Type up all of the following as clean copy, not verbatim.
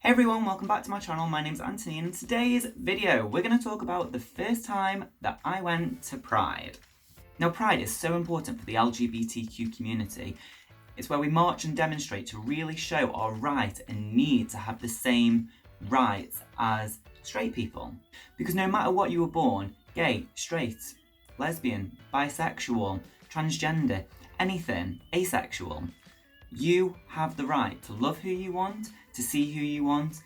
Hey everyone, welcome back to my channel. My name's Anthony and in today's video we're going to talk about the first time that I went to Pride. Now Pride is so important for the LGBTQ community. It's where we march and demonstrate to really show our right and need to have the same rights as straight people. Because no matter what you were born, gay, straight, lesbian, bisexual, transgender, anything, asexual, you have the right to love who you want, to see who you want,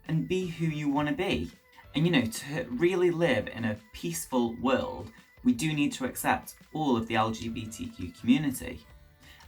and be who you want to be. And to really live in a peaceful world, we do need to accept all of the LGBTQ community.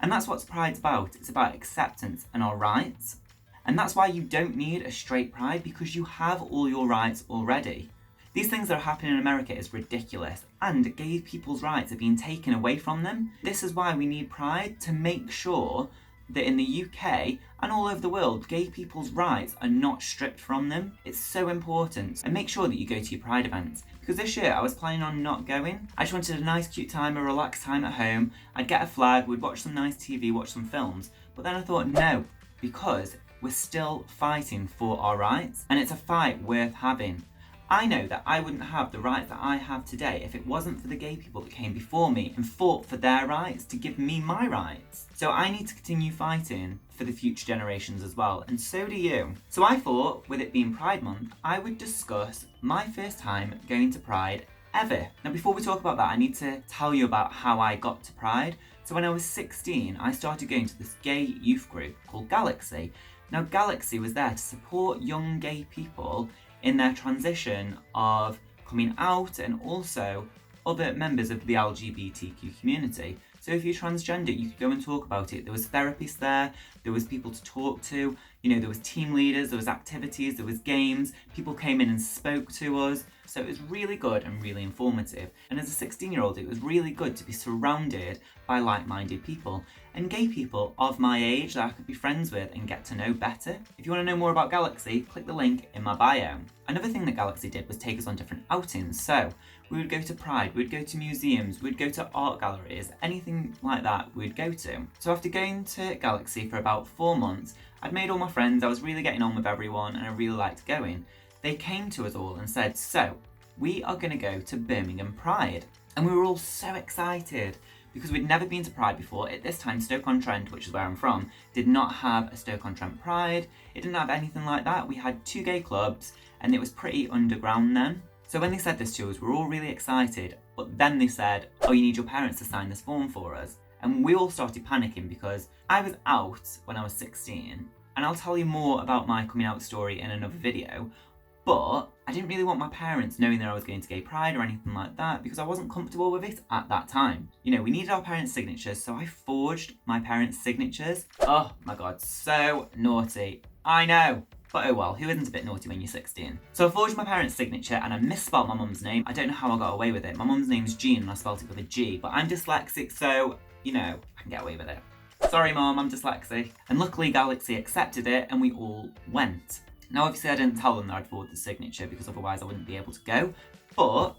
And that's what Pride's about. It's about acceptance and our rights. And that's why you don't need a straight pride, because you have all your rights already. These things that are happening in America is ridiculous, and gay people's rights are being taken away from them. This is why we need Pride, to make sure that in the UK and all over the world, gay people's rights are not stripped from them. It's so important. And make sure that you go to your Pride events. Because this year I was planning on not going. I just wanted a nice cute time, a relaxed time at home. I'd get a flag, we'd watch some nice TV, watch some films. But then I thought, no, because we're still fighting for our rights, and it's a fight worth having. I know that I wouldn't have the rights that I have today if it wasn't for the gay people that came before me and fought for their rights to give me my rights. So I need to continue fighting for the future generations as well, and so do you. So I thought, with it being Pride Month, I would discuss my first time going to Pride ever. Now before we talk about that, I need to tell you about how I got to Pride. So when I was 16, I started going to this gay youth group called Galaxy. Now Galaxy was there to support young gay people in their transition of coming out, and also other members of the LGBTQ community. So if you're transgender, you could go and talk about it. There was therapists there was people to talk to, there was team leaders, there was activities, there was games, people came in and spoke to us. So it was really good and really informative. And as a 16-year-old, it was really good to be surrounded by like-minded people and gay people of my age that I could be friends with and get to know better. If you want to know more about Galaxy, click the link in my bio. Another thing that Galaxy did was take us on different outings. So we would go to Pride, we'd go to museums, we'd go to art galleries, anything like that we'd go to. So after going to Galaxy for about 4 months, I'd made all my friends, I was really getting on with everyone, and I really liked going. They came to us all and said, so we are going to go to Birmingham Pride. And we were all so excited because we'd never been to Pride before. At this time, Stoke-on-Trent, which is where I'm from, did not have a Stoke-on-Trent Pride. It didn't have anything like that. We had 2 gay clubs and it was pretty underground then. So when they said this to us, we were all really excited. But then they said, oh, you need your parents to sign this form for us. And we all started panicking because I was out when I was 16. And I'll tell you more about my coming out story in another video. But I didn't really want my parents knowing that I was going to gay pride or anything like that, because I wasn't comfortable with it at that time. We needed our parents' signatures, so I forged my parents' signatures. Oh my god, so naughty. I know. But oh well, who isn't a bit naughty when you're 16? So I forged my parents' signature and I misspelled my mum's name. I don't know how I got away with it. My mum's name's Jean and I spelled it with a G, but I'm dyslexic, so, I can get away with it. Sorry mum, I'm dyslexic. And luckily Galaxy accepted it and we all went. Now obviously I didn't tell them that I'd forward the signature because otherwise I wouldn't be able to go, but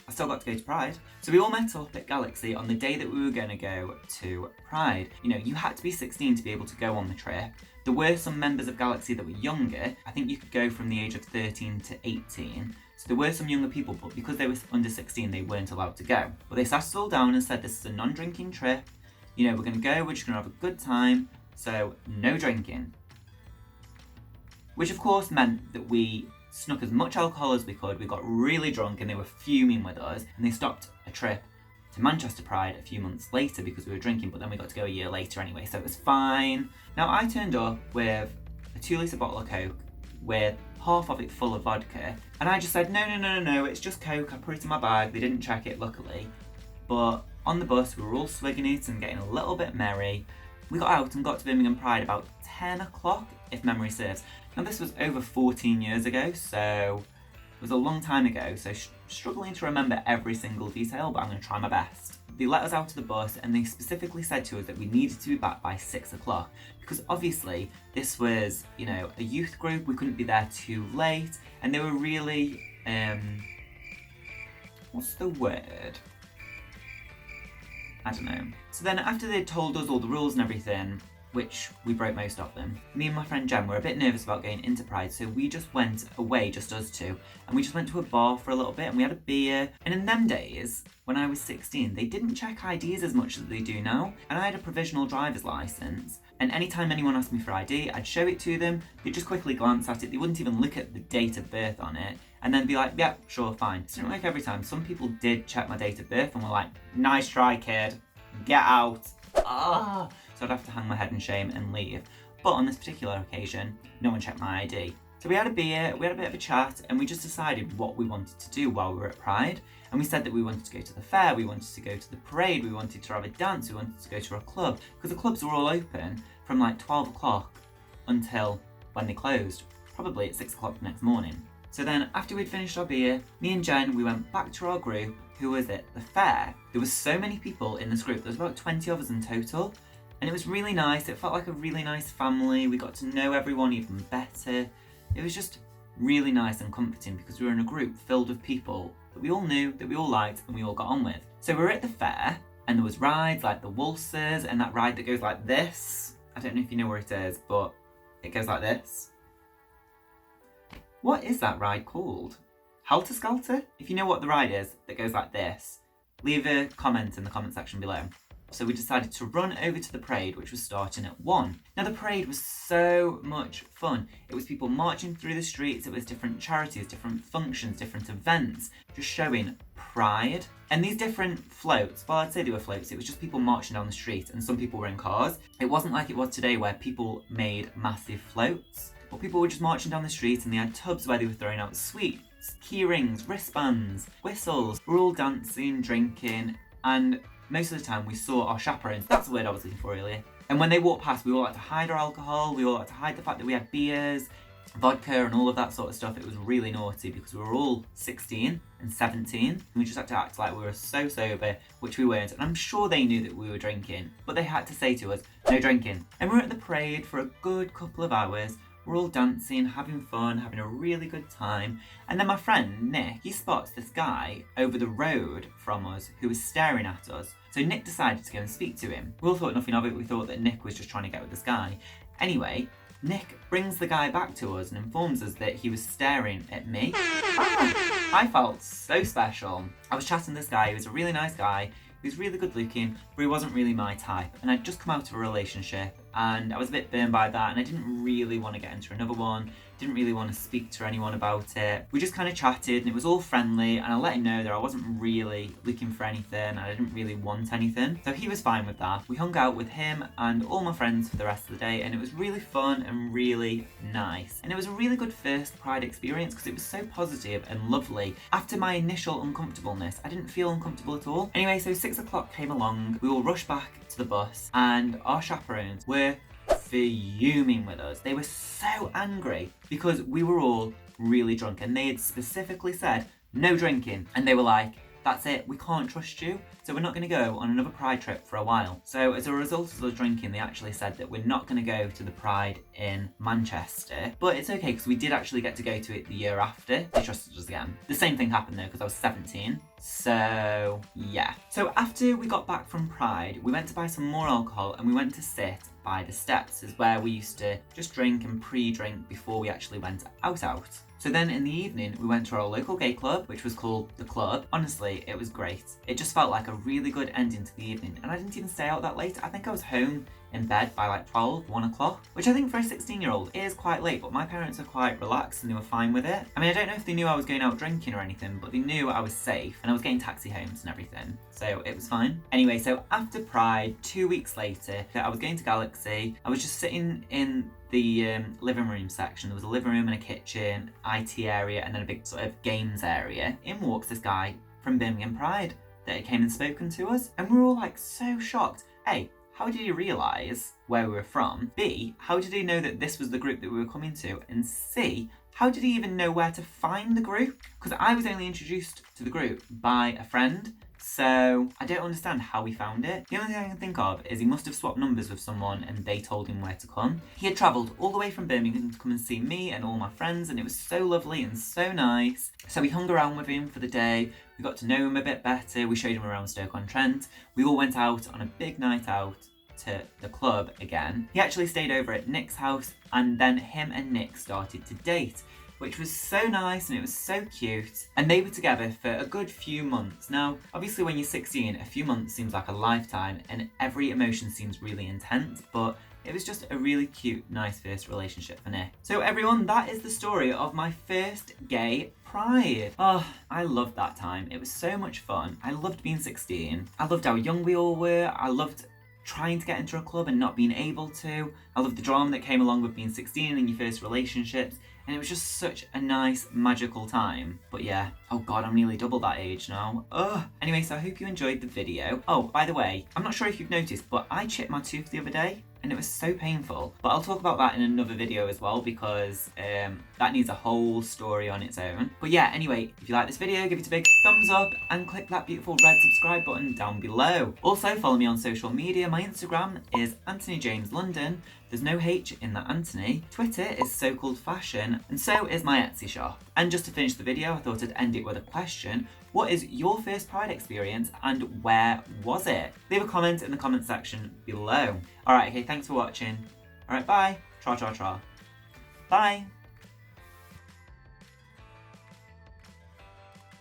I still got to go to Pride. So we all met up at Galaxy on the day that we were going to go to Pride. You had to be 16 to be able to go on the trip. There were some members of Galaxy that were younger. I think you could go from the age of 13 to 18. So there were some younger people, but because they were under 16, they weren't allowed to go. But they sat us all down and said, this is a non-drinking trip. We're going to go, we're just going to have a good time. So no drinking. Which of course meant that we snuck as much alcohol as we could. We got really drunk and they were fuming with us, and they stopped a trip to Manchester Pride a few months later because we were drinking, but then we got to go a year later anyway, so it was fine. Now I turned up with a 2-litre bottle of Coke with half of it full of vodka, and I just said, no, it's just Coke, I put it in my bag. They didn't check it, luckily. But on the bus we were all swigging it and getting a little bit merry. We got out and got to Birmingham Pride about 10 o'clock, if memory serves. Now this was over 14 years ago, so it was a long time ago, so struggling to remember every single detail, but I'm going to try my best. They let us out of the bus and they specifically said to us that we needed to be back by 6 o'clock, because obviously this was, a youth group, we couldn't be there too late, and they were really, what's the word? I don't know. So then after they told us all the rules and everything, which we broke most of them. Me and my friend Jen were a bit nervous about going into Pride, so we just went away, just us two, and we just went to a bar for a little bit and we had a beer. And in them days, when I was 16, they didn't check IDs as much as they do now, and I had a provisional driver's license. And anytime anyone asked me for ID, I'd show it to them, they'd just quickly glance at it, they wouldn't even look at the date of birth on it, and then be like, yeah, sure, fine. It didn't work every time. Some people did check my date of birth and were like, nice try, kid, get out. So I'd have to hang my head in shame and leave. But on this particular occasion, no one checked my ID. So we had a beer, we had a bit of a chat, and we just decided what we wanted to do while we were at Pride. And we said that we wanted to go to the fair, we wanted to go to the parade, we wanted to have a dance, we wanted to go to a club, because the clubs were all open from like 12 o'clock until when they closed, probably at 6 o'clock the next morning. So then after we'd finished our beer, me and Jen, we went back to our group who was at the fair. There was so many people in this group, there was about 20 of us in total. And it was really nice, it felt like a really nice family, we got to know everyone even better. It was just really nice and comforting because we were in a group filled with people that we all knew, that we all liked, and we all got on with. So we were at the fair, and there was rides like the waltzers, and that ride that goes like this. I don't know if you know where it is, but it goes like this. What is that ride called? Helter Skelter? If you know what the ride is that goes like this, leave a comment in the comment section below. So we decided to run over to the parade, which was starting at 1. Now the parade was so much fun. It was people marching through the streets, it was different charities, different functions, different events, just showing pride. And these different floats, well, I'd say they were floats, it was just people marching down the street and some people were in cars. It wasn't like it was today where people made massive floats, but people were just marching down the street and they had tubs where they were throwing out sweets, key rings, wristbands, whistles. We were all dancing, drinking, and most of the time we saw our chaperones, that's the word I was looking for earlier. And when they walked past, we all had to hide our alcohol, we all had to hide the fact that we had beers, vodka and all of that sort of stuff. It was really naughty because we were all 16 and 17 and we just had to act like we were so sober, which we weren't. And I'm sure they knew that we were drinking, but they had to say to us, no drinking. And we were at the parade for a good couple of hours. We're all dancing, having fun, having a really good time. And then my friend, Nick, he spots this guy over the road from us who was staring at us. So Nick decided to go and speak to him. We all thought nothing of it. We thought that Nick was just trying to get with this guy. Anyway, Nick brings the guy back to us and informs us that he was staring at me. I felt so special. I was chatting to this guy. He was a really nice guy. He was really good looking, but he wasn't really my type. And I'd just come out of a relationship and I was a bit burned by that and I didn't really want to get into another one. Didn't really want to speak to anyone about it. We just kind of chatted and it was all friendly and I let him know that I wasn't really looking for anything and I didn't really want anything. So he was fine with that. We hung out with him and all my friends for the rest of the day and it was really fun and really nice. And it was a really good first Pride experience because it was so positive and lovely. After my initial uncomfortableness, I didn't feel uncomfortable at all. Anyway, so 6 o'clock came along, we all rushed back to the bus and our chaperones were fuming with us. They were so angry because we were all really drunk and they had specifically said no drinking and they were like, that's it, we can't trust you, so we're not going to go on another Pride trip for a while. So as a result of us drinking, they actually said that we're not going to go to the Pride in Manchester, but it's okay because we did actually get to go to it the year after. They trusted us again. The same thing happened though because I was 17. So yeah. So after we got back from Pride, we went to buy some more alcohol and we went to sit by the steps, is where we used to just drink and pre-drink before we actually went out. So then in the evening, we went to our local gay club, which was called The Club. Honestly, it was great. It just felt like a really good ending to the evening. And I didn't even stay out that late. I think I was home in bed by like 12, 1 o'clock, which I think for a 16-year-old is quite late, but my parents are quite relaxed and they were fine with it. I mean, I don't know if they knew I was going out drinking or anything, but they knew I was safe and I was getting taxi homes and everything. So it was fine. Anyway, so after Pride, 2 weeks later, I was going to Galaxy. I was just sitting in the living room section. There was a living room and a kitchen, IT area, and then a big sort of games area. In walks this guy from Birmingham Pride that came and spoken to us. And we were all like so shocked. A, how did he realise where we were from? B, how did he know that this was the group that we were coming to? And C, how did he even know where to find the group? Because I was only introduced to the group by a friend, so I don't understand how he found it. The only thing I can think of is he must have swapped numbers with someone and they told him where to come. He had travelled all the way from Birmingham to come and see me and all my friends, and it was so lovely and so nice. So we hung around with him for the day. We got to know him a bit better. We showed him around Stoke-on-Trent. We all went out on a big night out. to the club again. He actually stayed over at Nick's house, and then him and Nick started to date, which was so nice and it was so cute. And they were together for a good few months. Now, obviously when you're 16, a few months seems like a lifetime and every emotion seems really intense, but it was just a really cute, nice first relationship for Nick. So everyone, that is the story of my first gay Pride. Oh, I loved that time. It was so much fun. I loved being 16. I loved how young we all were. I loved trying to get into a club and not being able to. I loved the drama that came along with being 16 and your first relationships. And it was just such a nice, magical time. But yeah, oh god, I'm nearly double that age now. Ugh. Anyway, so I hope you enjoyed the video. Oh, by the way, I'm not sure if you've noticed, but I chipped my tooth the other day, and it was so painful. But I'll talk about that in another video as well, because that needs a whole story on its own. But yeah, anyway, if you like this video, give it a big thumbs up and click that beautiful red subscribe button down below. Also, follow me on social media. My Instagram is Anthony James London. There's no H in that Anthony. Twitter is So Called Fashion, and so is my Etsy shop. And just to finish the video, I thought I'd end it with a question. What is your first Pride experience and where was it? Leave a comment in the comment section below. Alright, okay, thanks for watching. Alright, bye. Tra tra tra. Bye.